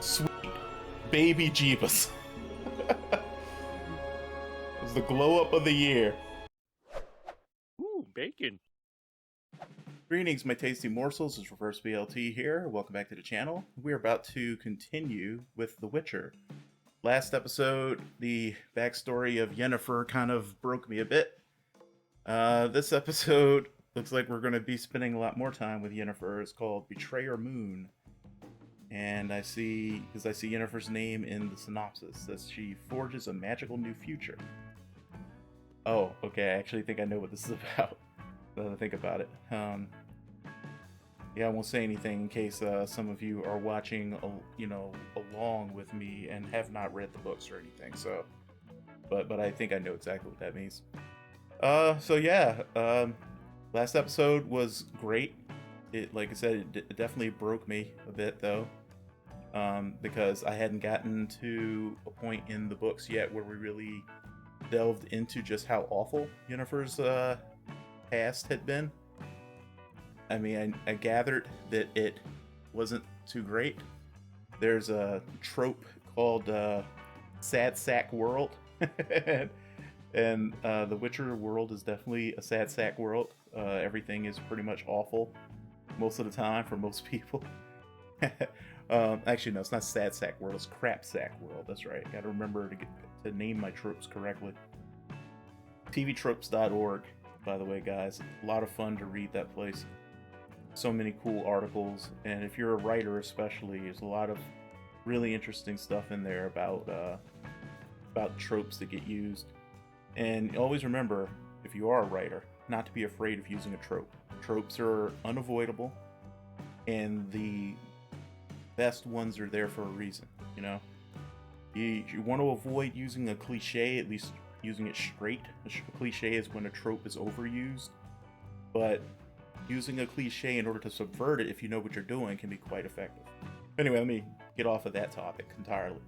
Sweet baby Jeebus. It was the glow up of the year. Ooh, bacon. Greetings, my tasty morsels. It's Reverse BLT here. Welcome back to the channel. We're about to continue with The Witcher. Last episode, the backstory of Yennefer kind of broke me a bit. This episode looks like we're going to be spending a lot more time with Yennefer. It's called Betrayer Moon. And I see Yennefer's name in the synopsis. It says she forges a magical new future. Oh, okay, I actually think I know what this is about. Now that I think about it. Yeah, I won't say anything in case some of you are watching, along with me and have not read the books or anything. So, but I think I know exactly what that means. Last episode was great. It, like I said, it definitely broke me a bit though, because I hadn't gotten to a point in the books yet where we really delved into just how awful Yennefer's past had been. I mean, I gathered that it wasn't too great. There's a trope called sad sack world, and the Witcher world is definitely a sad sack world. Everything is pretty much awful most of the time for most people. Actually, no, it's not sad sack world. It's crap sack world. That's right. Got to remember to name my tropes correctly. tvtropes.org, by the way, guys. A lot of fun to read that place. So many cool articles, and if you're a writer especially, there's a lot of really interesting stuff in there about tropes that get used. And always remember, if you are a writer, not to be afraid of using a trope. Tropes are unavoidable, and the best ones are there for a reason. You know, you want to avoid using a cliche, at least using it straight. A cliche is when a trope is overused, but using a cliche in order to subvert it, if you know what you're doing, can be quite effective. Anyway, let me get off of that topic entirely.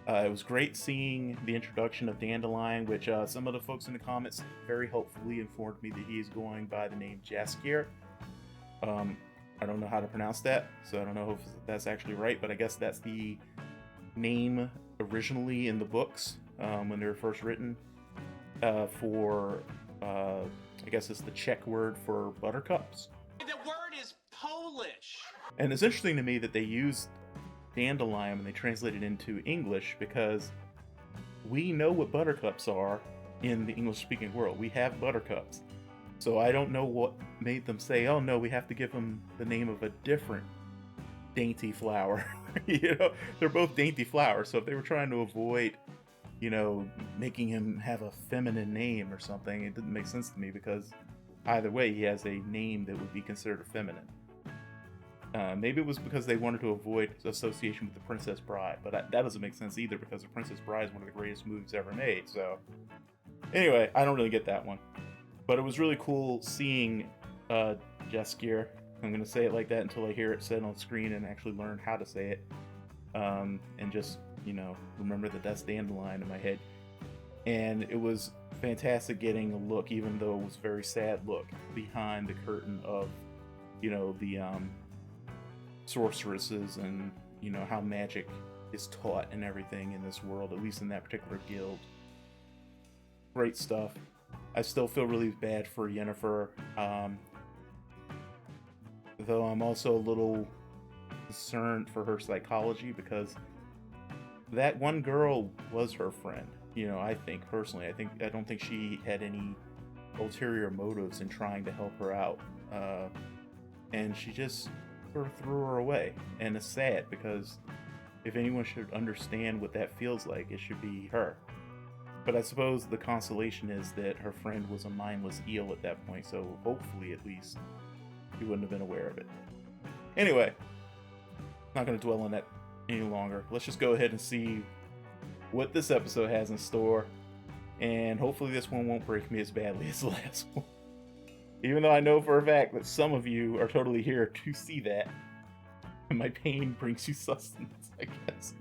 It was great seeing the introduction of Dandelion, which some of the folks in the comments very helpfully informed me that he is going by the name Jaskier. I don't know how to pronounce that, so I don't know if that's actually right, but I guess that's the name originally in the books when they were first written I guess it's the Czech word for buttercups. The word is Polish. And it's interesting to me that they used dandelion when they translated it into English, because we know what buttercups are in the English-speaking world. We have buttercups. So I don't know what made them say, oh no, we have to give them the name of a different dainty flower. You know, they're both dainty flowers. So if they were trying to avoid, making him have a feminine name or something, it didn't make sense to me, because either way, he has a name that would be considered feminine. Maybe it was because they wanted to avoid association with The Princess Bride, but that doesn't make sense either, because The Princess Bride is one of the greatest movies ever made. So anyway, I don't really get that one. But it was really cool seeing Jaskier. I'm going to say it like that until I hear it said on screen and actually learn how to say it. And just remember that that's Dandelion in my head. And it was fantastic getting a look, even though it was a very sad look, behind the curtain of, the sorceresses and, how magic is taught and everything in this world, at least in that particular guild. Great stuff. I still feel really bad for Yennefer, though I'm also a little concerned for her psychology, because that one girl was her friend. I think personally, I don't think she had any ulterior motives in trying to help her out, and she just sort of threw her away. And it's sad, because if anyone should understand what that feels like, it should be her. But I suppose the consolation is that her friend was a mindless eel at that point, so hopefully at least he wouldn't have been aware of it. Anyway, not going to dwell on that any longer. Let's just go ahead and see what this episode has in store, and hopefully this one won't break me as badly as the last one. Even though I know for a fact that some of you are totally here to see that, and my pain brings you sustenance, I guess.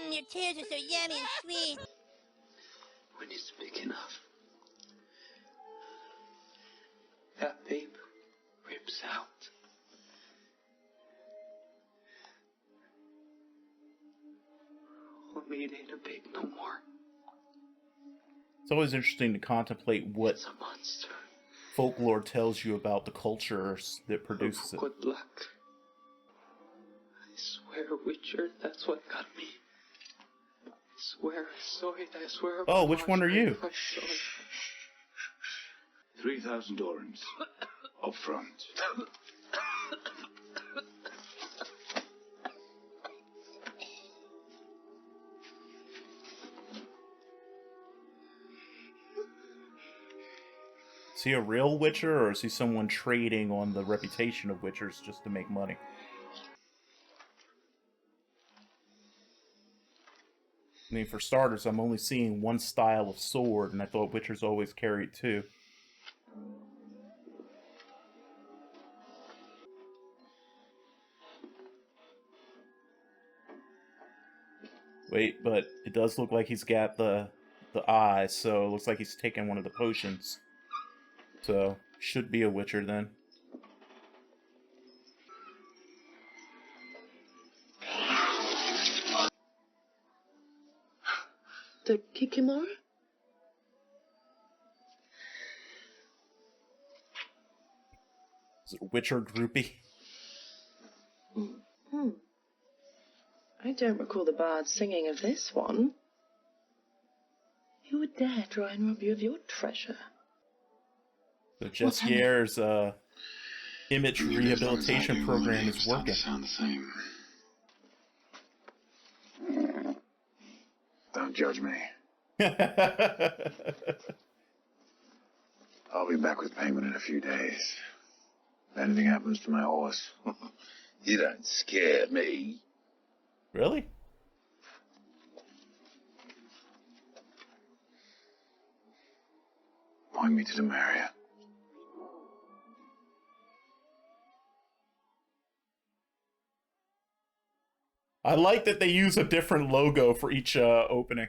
Your tears are so yummy and sweet. When it's big enough, that paper rips out. want me, it ain't a babe no more. It's always interesting to contemplate what It's a monster. folklore tells you about the cultures that produces it. Good luck. I swear, Witcher, that's what got me. I swear I saw it, I swear. Oh, which one are you? I saw it. 3,000 orens. Up front. Is he a real Witcher, or is he someone trading on the reputation of Witchers just to make money? I mean, for starters, I'm only seeing one style of sword, and I thought Witchers always carried two. Wait, but it does look like he's got the eye, so it looks like he's taking one of the potions. So, should be a Witcher then. The Kikimora? Is it a Witcher groupie? Hmm. I don't recall the bard singing of this one. Who would dare try and rob you of your treasure? So Jessier's image rehabilitation program is working. Sound the same. Don't judge me. I'll be back with payment in a few days. If anything happens to my horse. You don't scare me. Really? Point me to the Maria. I like that they use a different logo for each opening.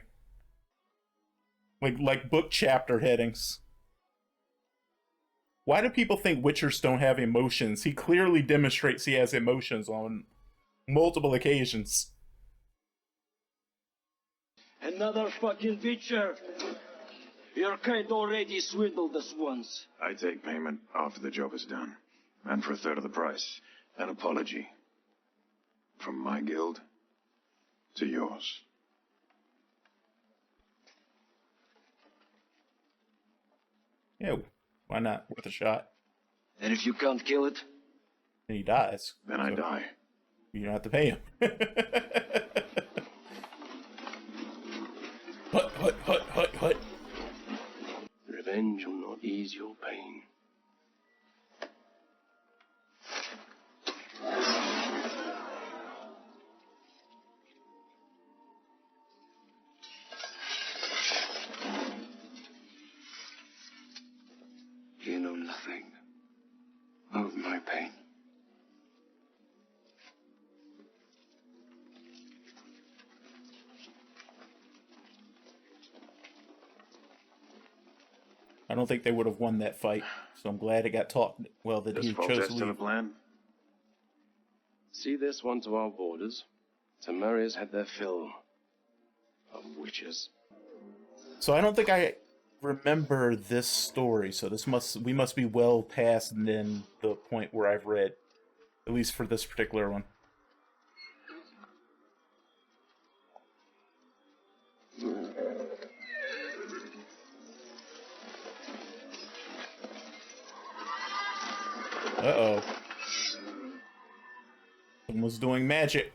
Like book chapter headings. Why do people think Witchers don't have emotions? He clearly demonstrates he has emotions on multiple occasions. Another fucking Witcher! Your kind already swindled us once. I take payment after the job is done. And for a third of the price. An apology. From my guild to yours. Yeah, why not? Worth a shot. And if you can't kill it? And he dies. Then I die. You don't have to pay him. Hut. Revenge will not ease your pain. You know nothing of my pain. I don't think they would have won that fight, so I'm glad it got taught well that Does he chose Foltest to have a leave. plan? See this one to our borders. Temeria's had their fill of witches. So I don't think I remember this story, so we must be well past then the point where I've read, at least for this particular one. Uh-oh. Someone's doing magic.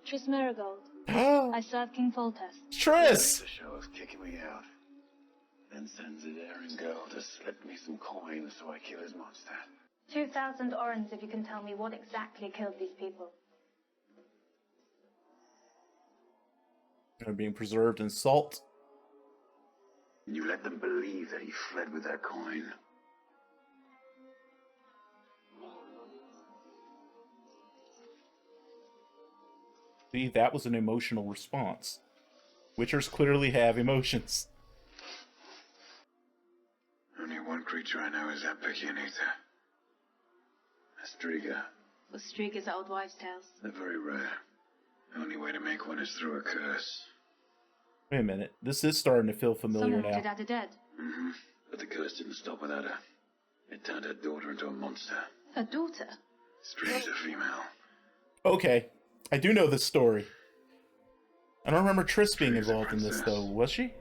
Tris Marigold. I serve King Foltest. Triss! The show of kicking me out. Then sends a daring girl to slip me some coin so I kill his monster. 2,000 orens if you can tell me what exactly killed these people. They're being preserved in salt. You let them believe that he fled with that coin. See, that was an emotional response. Witchers clearly have emotions. Only one creature I know is that picky and eater. That's Striga. Or Striga's old wives' tales. They're very rare. The only way to make one is through a curse. Wait a minute. This is starting to feel familiar Someone now. wanted Ada dead. Mm-hmm. But the curse didn't stop with Ada. It turned her daughter into a monster. Her daughter? Striga's a female. Okay. I do know this story. I don't remember Triss being Striga's a involved in this, princess. though. Was she?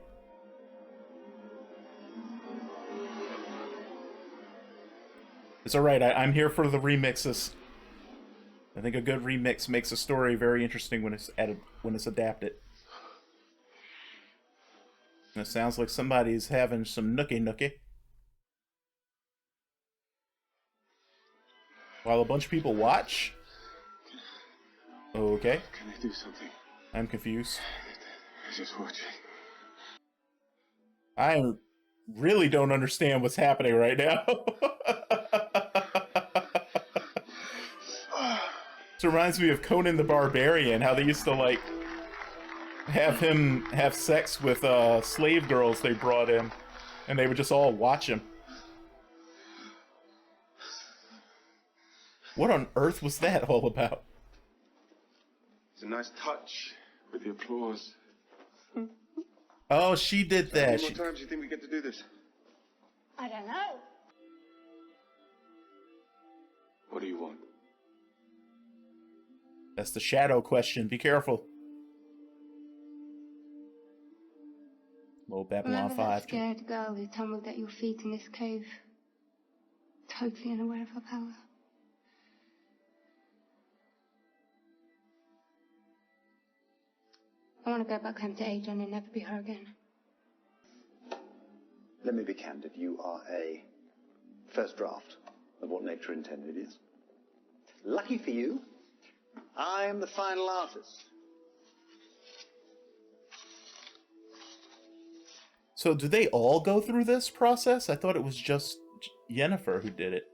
It's alright. I'm here for the remixes. I think a good remix makes a story very interesting when it's adapted. And it sounds like somebody's having some nookie. While a bunch of people watch? Okay. Can I do something? I'm confused. I'm just watching. I really don't understand what's happening right now. This reminds me of Conan the Barbarian, how they used to, like, have him have sex with slave girls they brought in, and they would just all watch him. What on earth was that all about? It's a nice touch with the applause. Oh, she did How that. many more times do you think we get to do this? I don't know. What do you want? That's the shadow question. Be careful. Low Babylon 5. Scared girl who tumbled at your feet in this cave? Totally unaware of her power. I want to go back home to Adrian and never be her again. Let me be candid. You are a first draft of what nature intended is. Lucky for you, I am the final artist. So do they all go through this process? I thought it was just Yennefer who did it.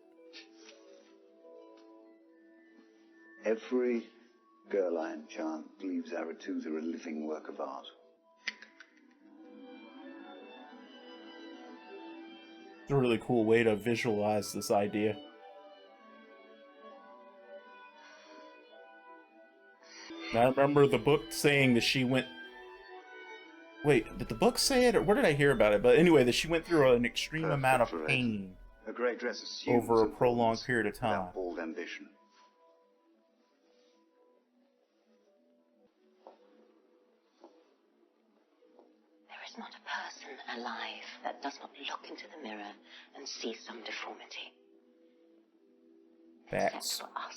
Every girl I enchant leaves Aretusa a living work of art. It's a really cool way to visualize this idea. Now, I remember the book saying that she went... Wait, did the book say it, or where did I hear about it? But anyway, that she went through an extreme amount of pain A great dress assumes over a prolonged period of time. without bold ambition. There is not a person alive that does not look into the mirror and see some deformity. Facts. Except for us.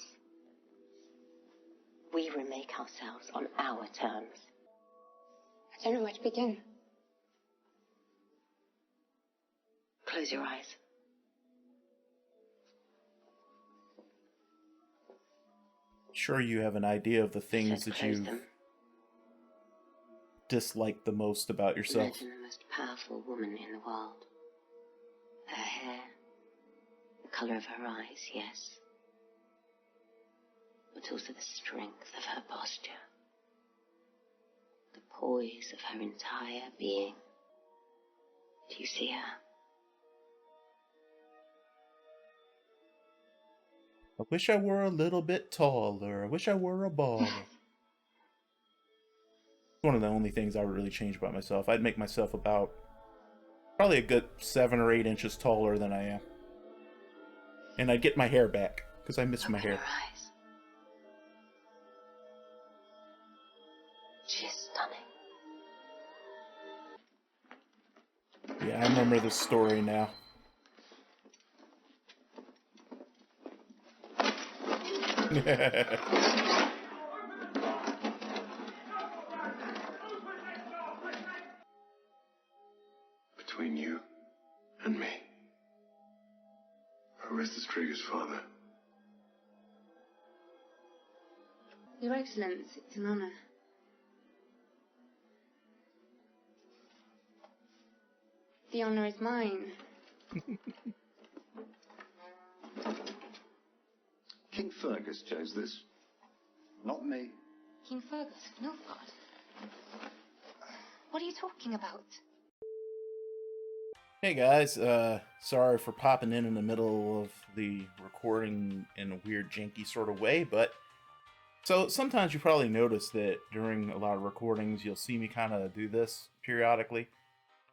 We remake ourselves on our terms. I don't know where to begin. Close your eyes. Sure, you have an idea of the things that Close you them. dislike the most about yourself. Imagine the most powerful woman in the world. Her hair, the color of her eyes, yes. But also the strength of her posture. The poise of her entire being. Do you see her? I wish I were a little bit taller. I wish I were a baller. It's one of the only things I would really change about myself. I'd make myself about probably a good 7 or 8 inches taller than I am. And I'd get my hair back, because I miss my hair. Eyes. She is stunning. Yeah, I remember this story now. Between you and me, Aristus Trigger's father. Your Excellence, it's an honor. The honor is mine. King Fergus chose this, not me. King Fergus of Nilfgaard. What are you talking about? Hey guys, sorry for popping in the middle of the recording in a weird janky sort of way, but so sometimes you probably notice that during a lot of recordings you'll see me kind of do this periodically.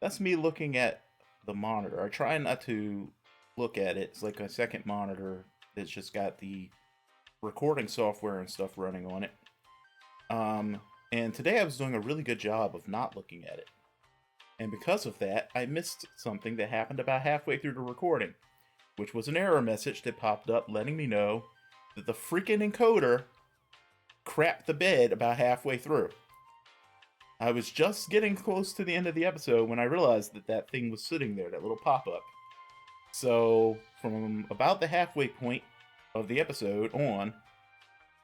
That's me looking at the monitor. I try not to look at it. It's like a second monitor that's just got the recording software and stuff running on it. And today I was doing a really good job of not looking at it. And because of that, I missed something that happened about halfway through the recording, which was an error message that popped up letting me know that the freaking encoder crapped the bed about halfway through. I was just getting close to the end of the episode when I realized that that thing was sitting there, that little pop-up. So, from about the halfway point of the episode on,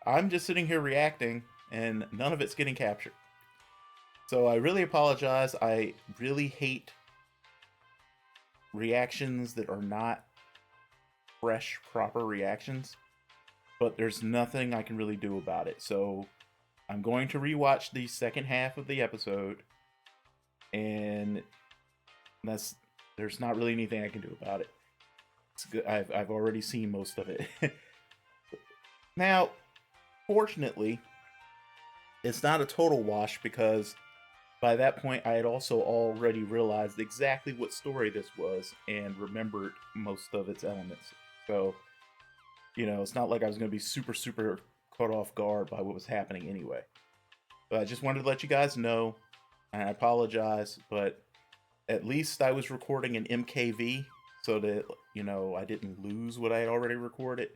I'm just sitting here reacting, and none of it's getting captured. So I really apologize. I really hate reactions that are not fresh, proper reactions. But there's nothing I can really do about it. So I'm going to rewatch the second half of the episode. And there's not really anything I can do about it. It's good. I've already seen most of it. Now, fortunately, it's not a total wash because by that point, I had also already realized exactly what story this was and remembered most of its elements. So, you know, it's not like I was going to be super caught off guard by what was happening anyway. But I just wanted to let you guys know, and I apologize, but at least I was recording an MKV so that, you know, I didn't lose what I had already recorded.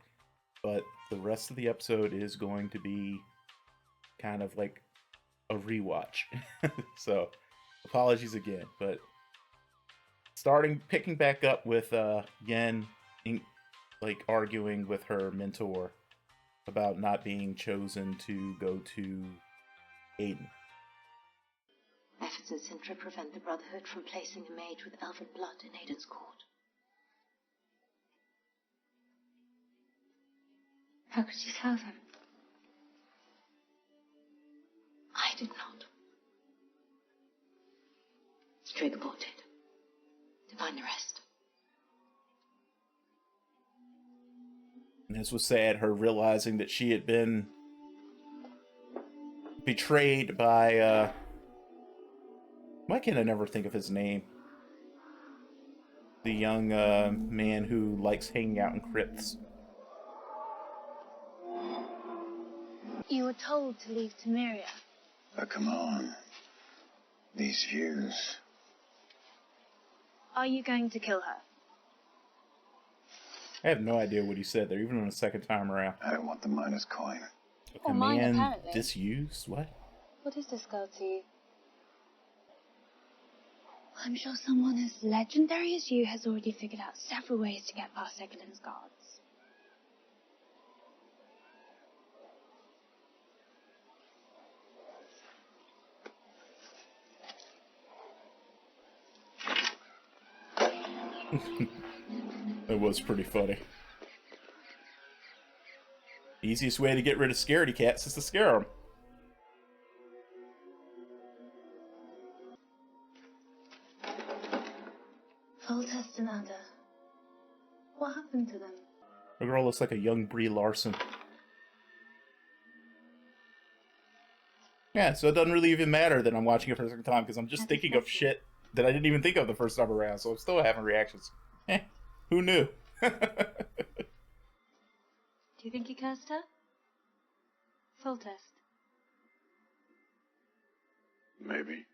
But the rest of the episode is going to be kind of like a rewatch. So apologies again, but picking back up with Yen like arguing with her mentor about not being chosen to go to Aiden. Efforts at Sintra prevent the Brotherhood from placing a mage with elven blood in Aiden's court. How could you tell them? I did not. Strigobor did. Divine arrest. And this was sad, her realizing that she had been betrayed by, why can't I never think of his name? The young man who likes hanging out in crypts. You were told to leave Temeria. But come on. These views. Are you going to kill her? I have no idea what he said there, even on the second time around. I don't want the miner's coin. A Or mine, command apparently. disused? What? What is this girl to you? I'm sure someone as legendary as you has already figured out several ways to get past Egerton's guards. It was pretty funny. Easiest way to get rid of scaredy cats is to scare them. Foltest and Ada. What happened to them? The girl looks like a young Brie Larson. Yeah, so it doesn't really even matter that I'm watching it for the second time because I'm just thinking of shit that I didn't even think of the first time around, so I'm still having reactions. Who knew? Do you think he cursed her? Foltest. Maybe.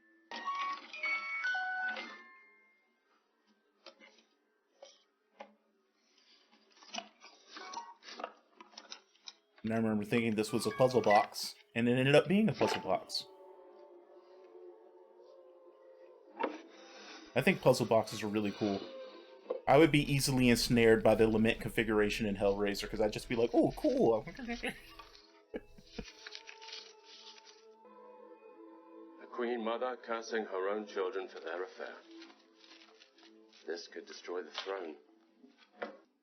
And I remember thinking this was a puzzle box, and it ended up being a puzzle box. I think puzzle boxes are really cool. I would be easily ensnared by the lament configuration in Hellraiser, because I'd just be like, oh, cool. The Queen Mother cursing her own children for their affair. This could destroy the throne.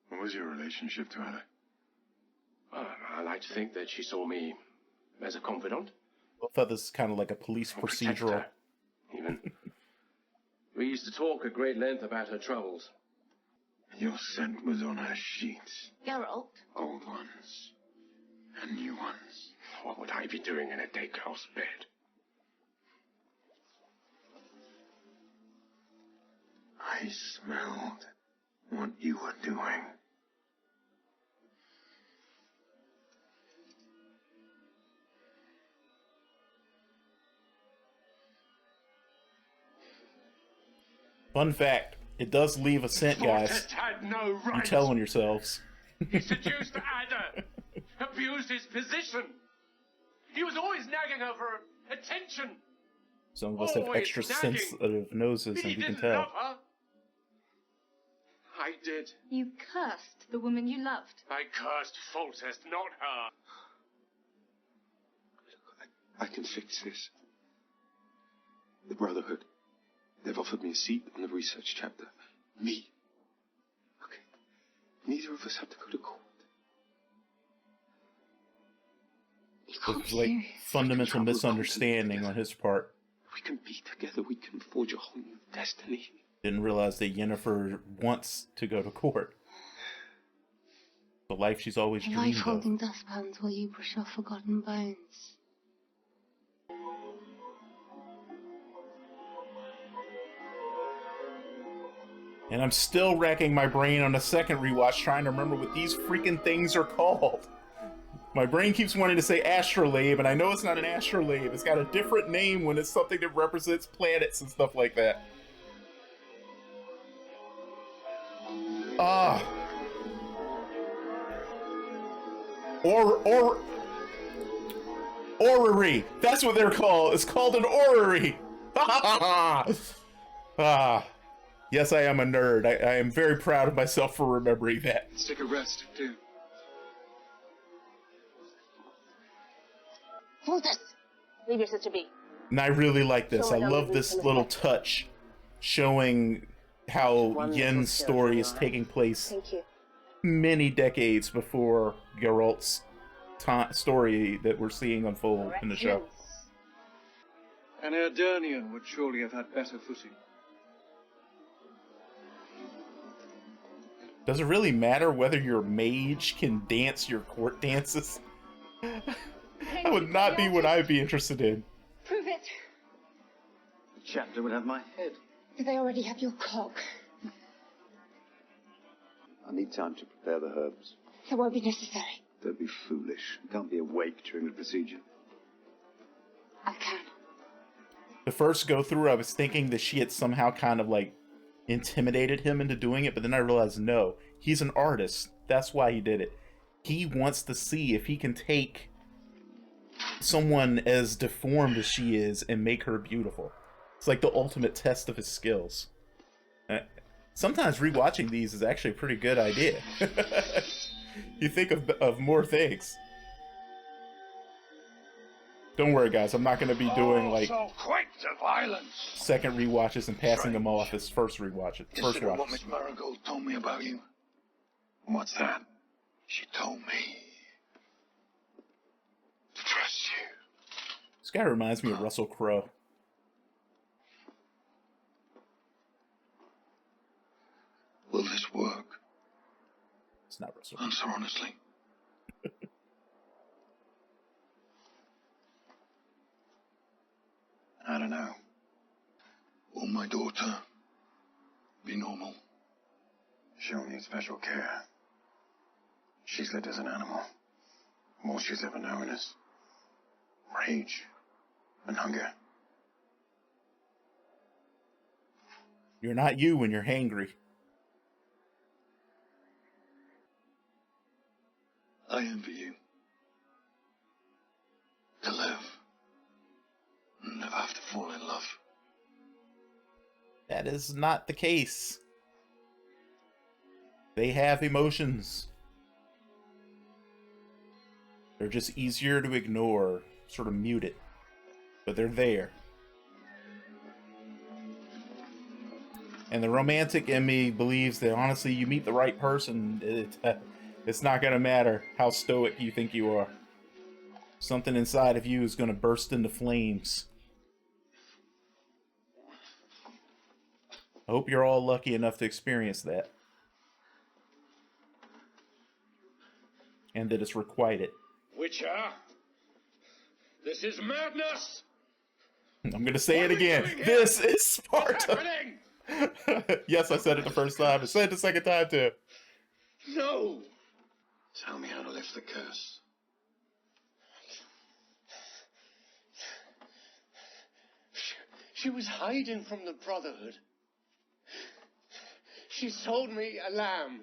What was your relationship to Ada? I like to think that she saw me as a confidant. I thought this is kind of like a police procedural. Even. We used to talk at great length about her troubles. Your scent was on her sheets. Geralt? Old ones. And new ones. What would I be doing in a dead girl's bed? I smelled what you were doing. Fun fact, it does leave a scent, guys. Fortest had no You right. tell on yourselves. He seduced Ada, abused his position. He was always nagging her for attention. Some of us have Always extra nagging. sensitive noses, He and we can didn't tell. love her. I did. You cursed the woman you loved. I cursed Foltest, not her. I can fix this. The Brotherhood. They've offered me a seat on the research chapter. Me. Okay. Neither of us have to go to court. It's like fundamental misunderstanding on his part. We can be together. We can forge a whole new destiny. Didn't realize that Yennefer wants to go to court. The life she's always I like dreamed of. holding dustpans while you brush off forgotten bones. And I'm still racking my brain on a second rewatch trying to remember what these freaking things are called. My brain keeps wanting to say astrolabe, and I know it's not an astrolabe. It's got a different name when it's something that represents planets and stuff like that. Ah. Orrery. That's what they're called. It's called an orrery. Ah. Yes, I am a nerd. I am very proud of myself for remembering that. Let's take a rest, too. Hold this! Leave your sister be. And I really like this. I love this little touch showing how Yen's story is taking place many decades before Geralt's story that we're seeing unfold in the show. An Erdurnian would surely have had better footing. Does it really matter whether your mage can dance your court dances? That would not be what I'd be interested in. Prove it! The chapter would have my head. Do they already have your cock? I need time to prepare the herbs. That won't be necessary. Don't be foolish. You can't be awake during the procedure. I can. The first go through, I was thinking that she had somehow kind of like intimidated him into doing it, but then I realized no, he's an artist. That's why he did it. He wants to see if he can take someone as deformed as she is and make her beautiful. It's like the ultimate test of his skills. Sometimes rewatching these is actually a pretty good idea. You think of more things. Don't worry, guys. I'm not going to be doing like So quick to violence. second rewatches and passing them off as first rewatches. Consider what Miss Marigold told me about you. What's that? She told me to trust you. This guy reminds me of Russell Crowe. Will this work? It's not Russell. Answer honestly. I don't know. Will my daughter be normal? She'll need special care. She's lived as an animal. All she's ever known is rage and hunger. You're not you when you're hangry. I envy you. To live. And never have to fall in love. That is not the case. They have emotions. They're just easier to ignore, sort of mute it. But they're there. And the romantic in me believes that honestly, you meet the right person, it's not going to matter how stoic you think you are. Something inside of you is going to burst into flames. I hope you're all lucky enough to experience that. And that it's requited. Witcher, this is madness! I'm gonna say it again. This is Sparta! Yes, I said it the first time. I said it the second time too. No! Tell me how to lift the curse. She was hiding from the Brotherhood. She sold me a lamb.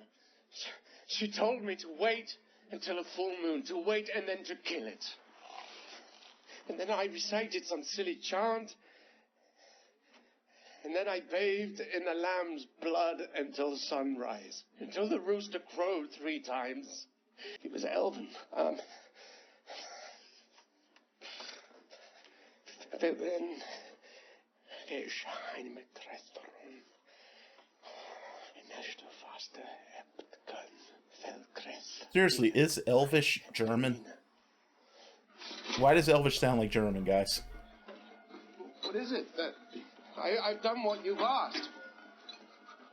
She told me to wait until a full moon, to wait and then to kill it. And then I recited some silly chant. And then I bathed in the lamb's blood until sunrise, until the rooster crowed 3 times. It was elven. Seriously, is Elvish German? Why does Elvish sound like German, guys? What is it? I've done what you've asked.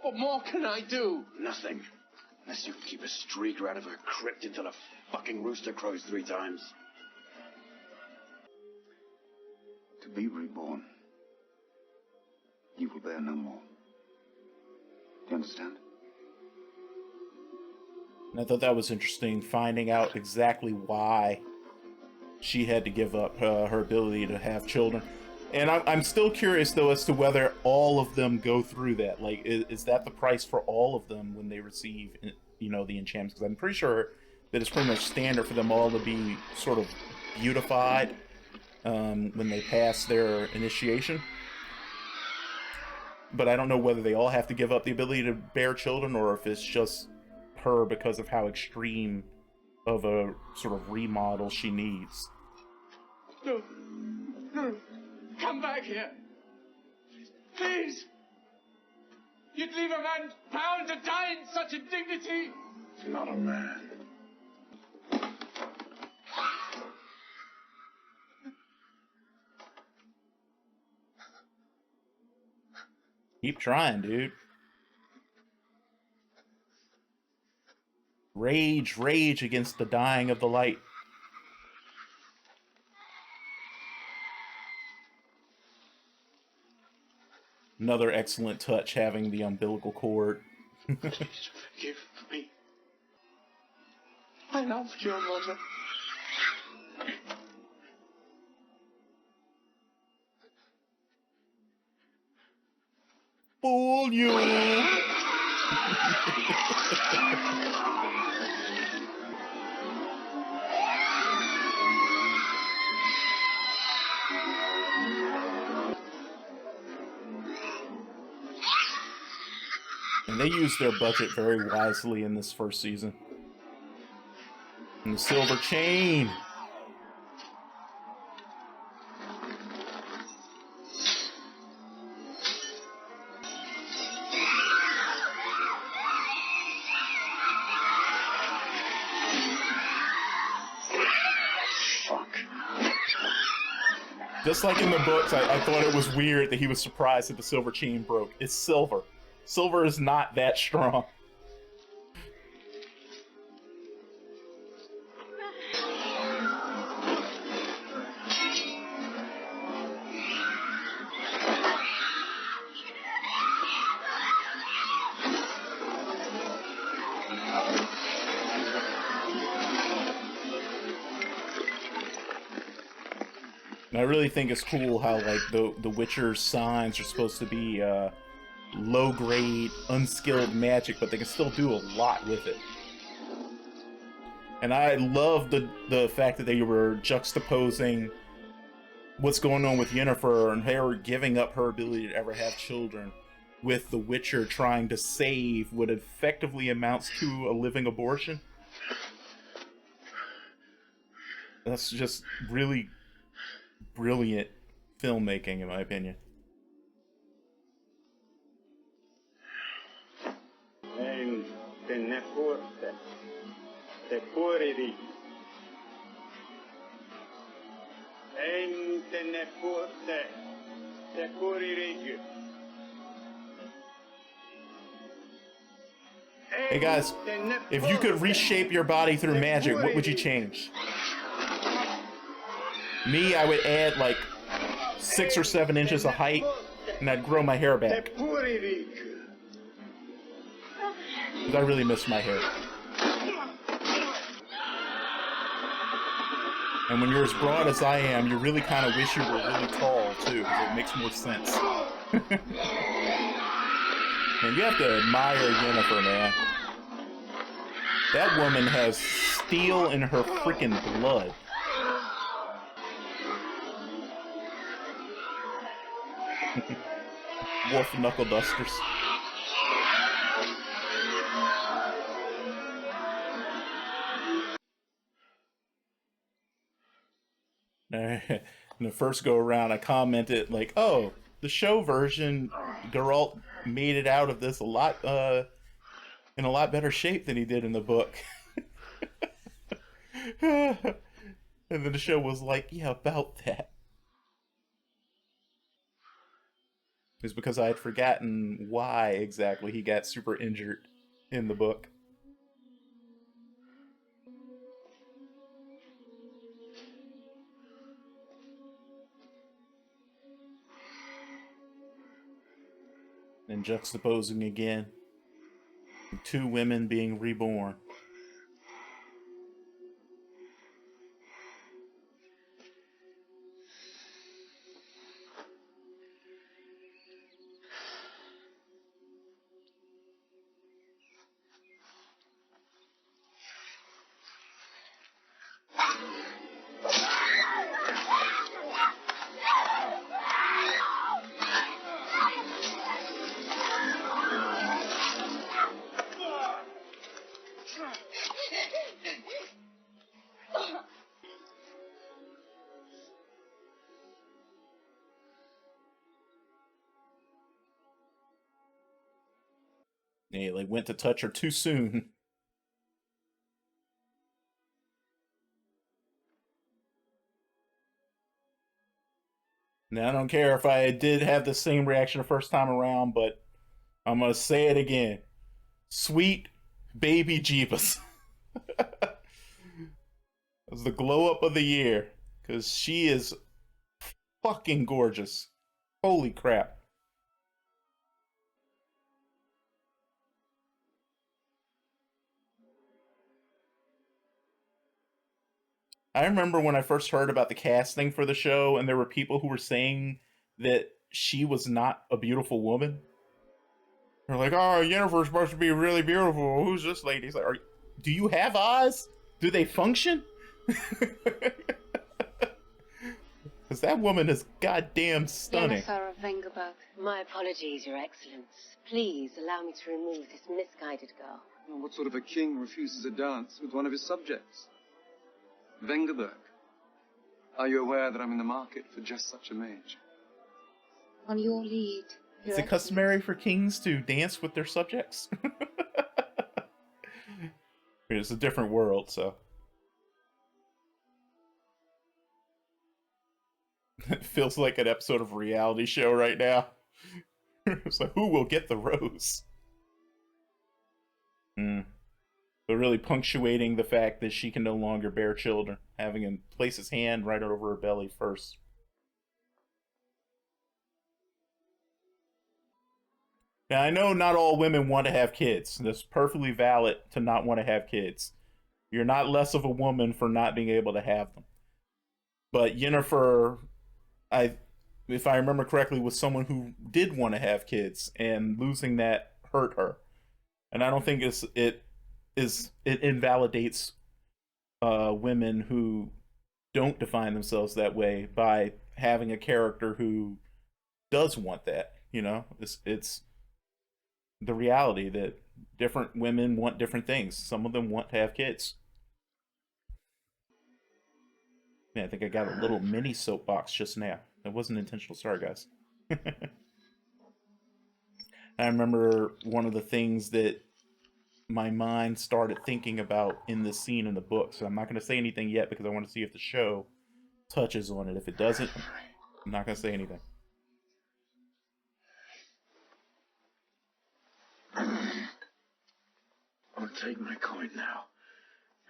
What more can I do? Nothing. Unless you can keep a streaker out of her crypt until a fucking rooster crows 3 times. To be reborn, you will bear no more. Do you understand? And I thought that was interesting, finding out exactly why she had to give up her ability to have children. And I'm still curious, though, as to whether all of them go through that. Like, is that the price for all of them when they receive, you know, the enchantments? Because I'm pretty sure that it's pretty much standard for them all to be sort of beautified when they pass their initiation. But I don't know whether they all have to give up the ability to bear children, or if it's just her because of how extreme of a sort of remodel she needs. No. No. Come back here. Please. You'd leave a man bound to die in such indignity? Not a man. Keep trying, dude. Rage, rage against the dying of the light. Another excellent touch, having the umbilical cord. Please forgive me. I loved your mother. Fool you! And they used their budget very wisely in this first season. And the silver chain! Just like in the books, I thought it was weird that he was surprised that the silver chain broke. It's silver. Silver is not that strong. And I really think it's cool how, like, the Witcher's signs are supposed to be low-grade, unskilled magic, but they can still do a lot with it. And I love the fact that they were juxtaposing what's going on with Yennefer and her giving up her ability to ever have children with the Witcher trying to save what effectively amounts to a living abortion. That's just really brilliant filmmaking, in my opinion. Hey guys, if you could reshape your body through magic, what would you change? Me, I would add like 6 or 7 inches of height, and I'd grow my hair back. Because I really miss my hair. And when you're as broad as I am, you really kind of wish you were really tall, too, because it makes more sense. Man, you have to admire Yennefer, man. That woman has steel in her freaking blood. Wolf knuckle dusters. In the first go around, I commented like, "Oh, the show version, Geralt made it out of this a lot, in a lot better shape than he did in the book." And then the show was like, "Yeah, about that." It's because I had forgotten why exactly he got super injured in the book. And juxtaposing again, 2 women being reborn. They like went to touch her too soon. Now, I don't care if I did have the same reaction the first time around, but I'm gonna say it again. Sweet baby Jeebus. It was the glow up of the year, because she is fucking gorgeous. Holy crap. I remember when I first heard about the casting for the show, and there were people who were saying that she was not a beautiful woman. They're like, "Oh, Yennefer's supposed to be really beautiful. Who's this lady?" It's like, do you have eyes? Do they function? Because that woman is goddamn stunning. Yennefer of Vengerberg. My apologies, Your Excellence. Please allow me to remove this misguided girl. Well, what sort of a king refuses a dance with one of his subjects? Vengerberg. Are you aware that I'm in the market for just such a mage? On your lead. Is it customary for kings to dance with their subjects? It's a different world, so. It feels like an episode of a reality show right now. It's like, who will get the rose? But really punctuating the fact that she can no longer bear children, having him place his hand right over her belly first. Now, I know not all women want to have kids. That's perfectly valid to not want to have kids. You're not less of a woman for not being able to have them. But Yennefer, if I remember correctly, was someone who did want to have kids, and losing that hurt her. And I don't think it invalidates women who don't define themselves that way by having a character who does want that. You know, it's the reality that different women want different things. Some of them want to have kids. Man, I think I got a little mini soapbox just now. That wasn't intentional. Sorry, guys. I remember one of the things that my mind started thinking about in this scene in the book. So I'm not going to say anything yet because I want to see if the show touches on it. If it doesn't, I'm not going to say anything. I'll take my coin now.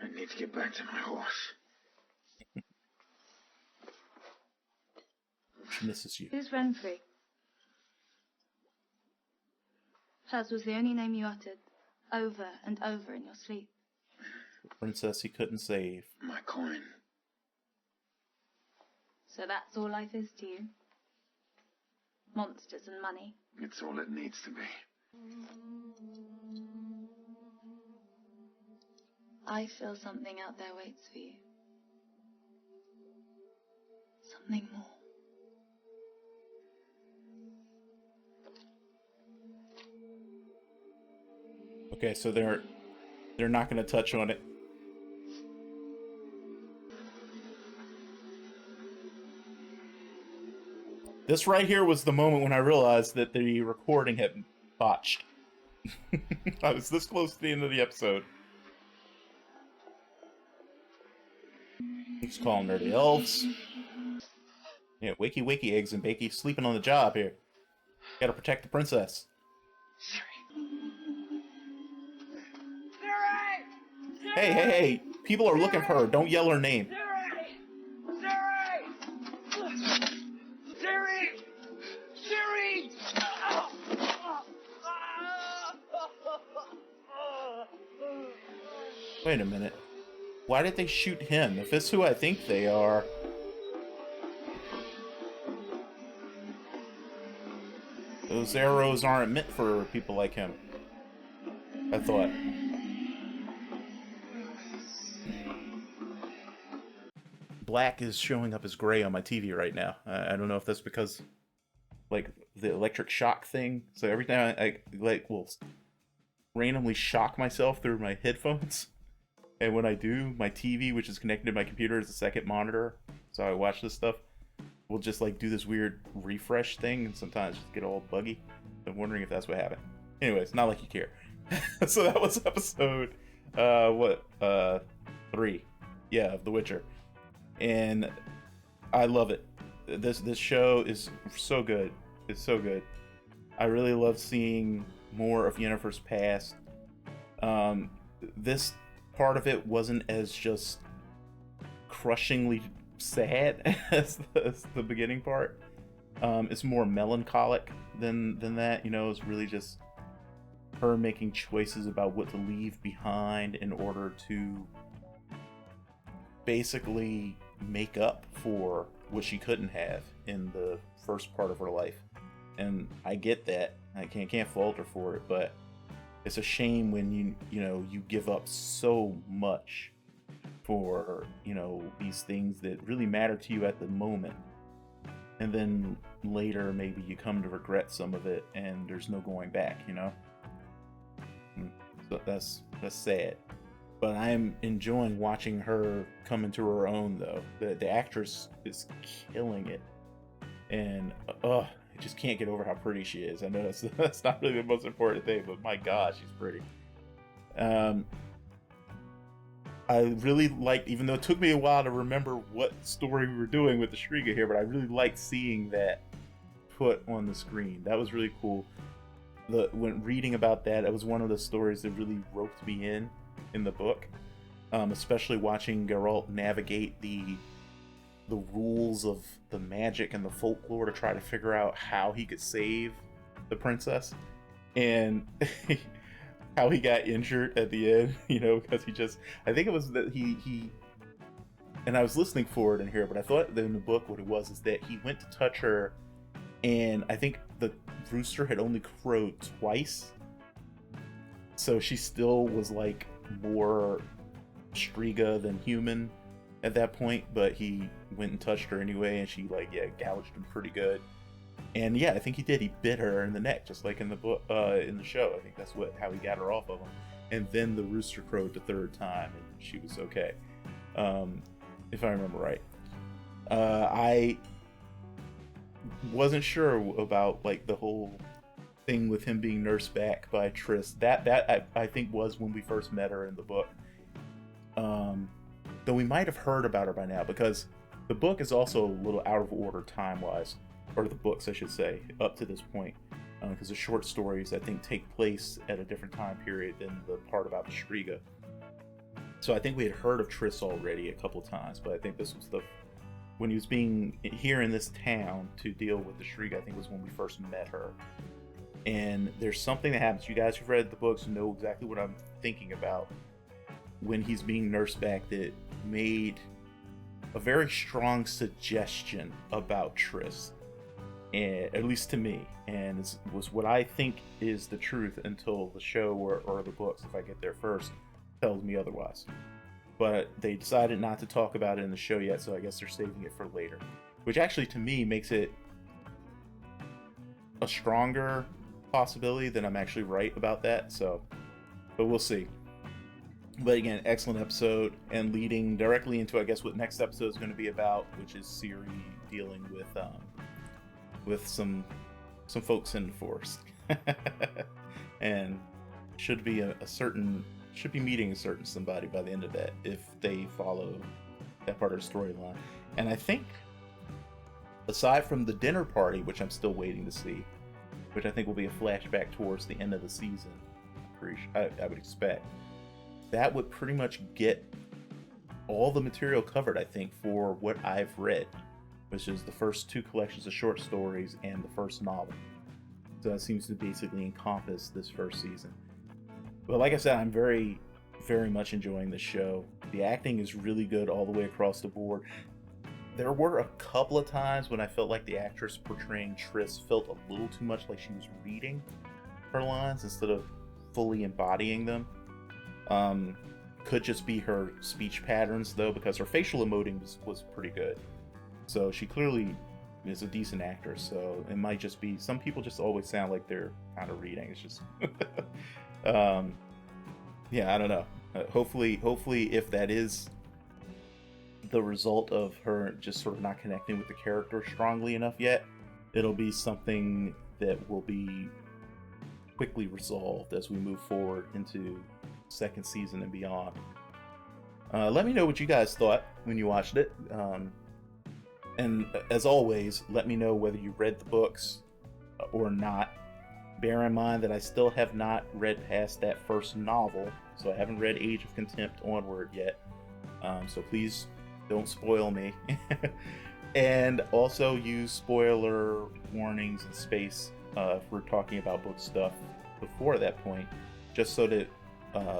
I need to get back to my horse. She misses you. Who's Renfrey? Hers was the only name you uttered, over and over in your sleep. The princess he couldn't save. My coin. So that's all life is to you? Monsters and money? It's all it needs to be. I feel something out there waits for you. Something more. Okay, so they're not going to touch on it. This right here was the moment when I realized that the recording had botched. I was this close to the end of the episode. He's calling her the elves. Yeah, wakey wakey, eggs and bakey, sleeping on the job here. Gotta protect the princess. Hey, hey, hey! People are looking for her. Don't yell her name. Ciri! Wait a minute. Why did they shoot him? If it's who I think they are... Those arrows aren't meant for people like him. I thought. Black is showing up as gray on my TV right now. I don't know if that's because, like, the electric shock thing. So every time I will randomly shock myself through my headphones. And when I do, my TV, which is connected to my computer, is the second monitor. So I watch this stuff. Will just like do this weird refresh thing, and sometimes just get all buggy. I'm wondering if that's what happened. Anyways, not like you care. So that was episode 3, yeah, of The Witcher, and I love it. This show is so good. It's so good. I really love seeing more of Yennefer's past. This part of it wasn't as just crushingly sad as the beginning part. It's more melancholic than that. You know, it's really just her making choices about what to leave behind in order to basically make up for what she couldn't have in the first part of her life. And I get that. I can't fault her for it, but it's a shame when you give up so much for, these things that really matter to you at the moment, and then later maybe you come to regret some of it and there's no going back. So that's sad, but I'm enjoying watching her come into her own, though. The actress is killing it, and I just can't get over how pretty she is. I know that's not really the most important thing, but my God, she's pretty. I really liked, even though it took me a while to remember what story we were doing with the Shriga here, but I really liked seeing that put on the screen. That was really cool. When reading about that, it was one of the stories that really roped me in the book, especially watching Geralt navigate the rules of the magic and the folklore to try to figure out how he could save the princess, and how he got injured at the end, because I think it was that he and I was listening for it in here, but I thought that in the book what it was is that he went to touch her, and I think the rooster had only crowed twice, so she still was like more Striga than human at that point, but he went and touched her anyway, and she gouged him pretty good. And yeah, I think he did. He bit her in the neck, just like in the book, in the show. I think that's how he got her off of him. And then the rooster crowed the third time, and she was okay, if I remember right. I wasn't sure about the whole thing with him being nursed back by Triss. That I think was when we first met her in the book. Though we might have heard about her by now, because the book is also a little out of order time-wise. Or the books, I should say, up to this point. because the short stories, I think, take place at a different time period than the part about the Shriga. So I think we had heard of Triss already a couple times, but I think this was when he was being here in this town to deal with the Shriga, I think was when we first met her. And there's something that happens. You guys who've read the books know exactly what I'm thinking about when he's being nursed back that made a very strong suggestion about Triss, and, at least to me, and it was what I think is the truth until the show or the books, if I get there first, tells me otherwise. But they decided not to talk about it in the show yet, so I guess they're saving it for later, which actually to me makes it a stronger possibility that I'm actually right about that. So, but we'll see. But again, excellent episode, and leading directly into, I guess, what next episode is going to be about, which is Ciri dealing with some folks in the forest, and should be meeting a certain somebody by the end of that if they follow that part of the storyline. And I think, aside from the dinner party, which I'm still waiting to see, which I think will be a flashback towards the end of the season, I would expect. That would pretty much get all the material covered, I think, for what I've read, which is the first 2 collections of short stories and the first novel. So that seems to basically encompass this first season. But like I said, I'm very, very much enjoying this show. The acting is really good all the way across the board. There were a couple of times when I felt like the actress portraying Triss felt a little too much like she was reading her lines instead of fully embodying them. Could just be her speech patterns, though, because her facial emoting was pretty good. So she clearly is a decent actress. So it might just be, some people just always sound like they're kind of reading. It's just, yeah, I don't know. Hopefully, if that is the result of her just sort of not connecting with the character strongly enough yet, it'll be something that will be quickly resolved as we move forward into second season and beyond. Let me know what you guys thought when you watched it, and as always, let me know whether you read the books or not. Bear in mind that I still have not read past that first novel, so I haven't read Age of Contempt onward yet, so please don't spoil me. And also use spoiler warnings in space if we're talking about book stuff before that point, just so that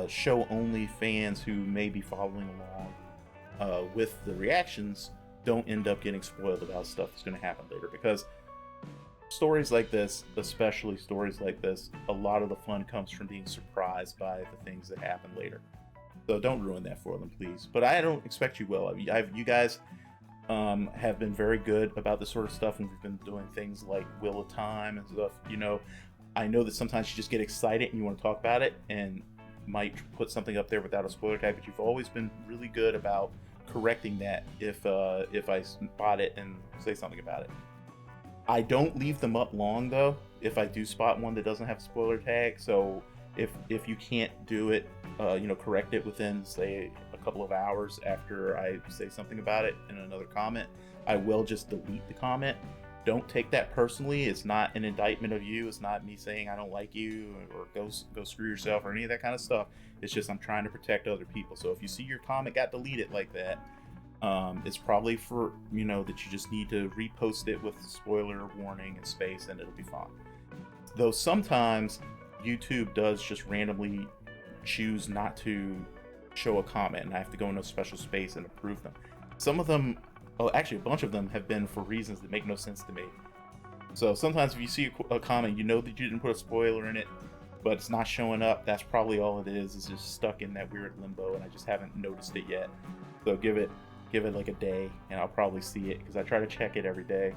show only fans who may be following along with the reactions don't end up getting spoiled about stuff that's going to happen later, because stories like this, especially stories like this, a lot of the fun comes from being surprised by the things that happen later. So don't ruin that for them, please. But I don't expect you will. You guys have been very good about this sort of stuff, and we've been doing things like Wheel of Time and stuff. You know, I know that sometimes you just get excited and you want to talk about it, and might put something up there without a spoiler tag, but you've always been really good about correcting that if I spot it and say something about it. I don't leave them up long, though, if I do spot one that doesn't have a spoiler tag. So if you can't do it, correct it within, say, a couple of hours after I say something about it in another comment, I will just delete the comment. Don't take that personally. It's not an indictment of you. It's not me saying I don't like you or go screw yourself or any of that kind of stuff. It's just I'm trying to protect other people. So if you see your comment got deleted like that, it's probably for, that you just need to repost it with spoiler warning and space, and it'll be fine. Though sometimes YouTube does just randomly choose not to show a comment, and I have to go into a special space and approve them. Some of them, actually a bunch of them, have been for reasons that make no sense to me. So sometimes if you see a comment, you know that you didn't put a spoiler in it, but it's not showing up, that's probably all it is. It's just stuck in that weird limbo, and I just haven't noticed it yet. So give it like a day, and I'll probably see it, because I try to check it every day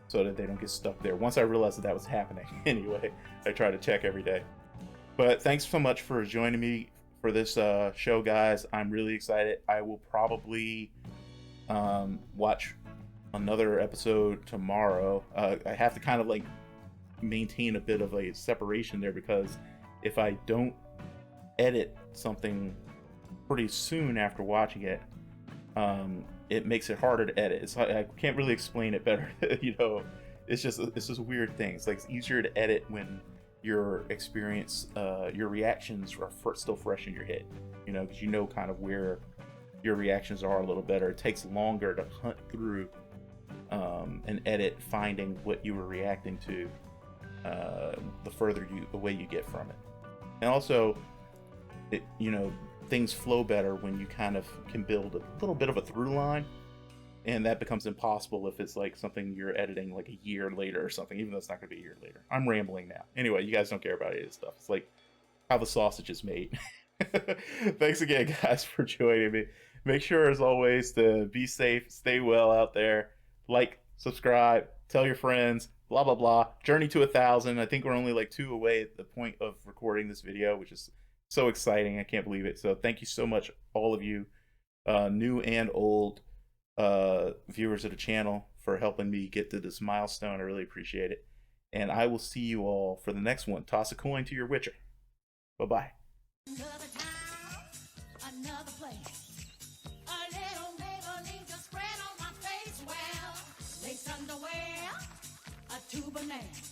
so that they don't get stuck there. Once I realized that was happening, anyway, I try to check every day. But thanks so much for joining me for this show, guys. I'm really excited. I will probably watch another episode tomorrow. I have to kind of like maintain a bit of a separation there, because if I don't edit something pretty soon after watching it, it makes it harder to edit. I can't really explain it better. it's just weird things. Like, it's easier to edit when your experience, your reactions are still fresh in your head, you know, because you know kind of where your reactions are a little better. It takes longer to hunt through and edit, finding what you were reacting to, the further away you get from it. And also, you know, things flow better when you kind of can build a little bit of a through line, and that becomes impossible if it's like something you're editing like a year later or something, even though it's not going to be a year later. I'm rambling now. Anyway, you guys don't care about any of this stuff. It's like how the sausage is made. Thanks again, guys, for joining me. Make sure, as always, to be safe, stay well out there. Like, subscribe, tell your friends, blah, blah, blah. Journey to 1,000. I think we're only like 2 away at the point of recording this video, which is so exciting. I can't believe it. So thank you so much, all of you, new and old viewers of the channel, for helping me get to this milestone. I really appreciate it. And I will see you all for the next one. Toss a coin to your Witcher. Bye-bye. Another time, another place. A little Maybelline just spread on my face. Well, lace underwear, a tube of nails.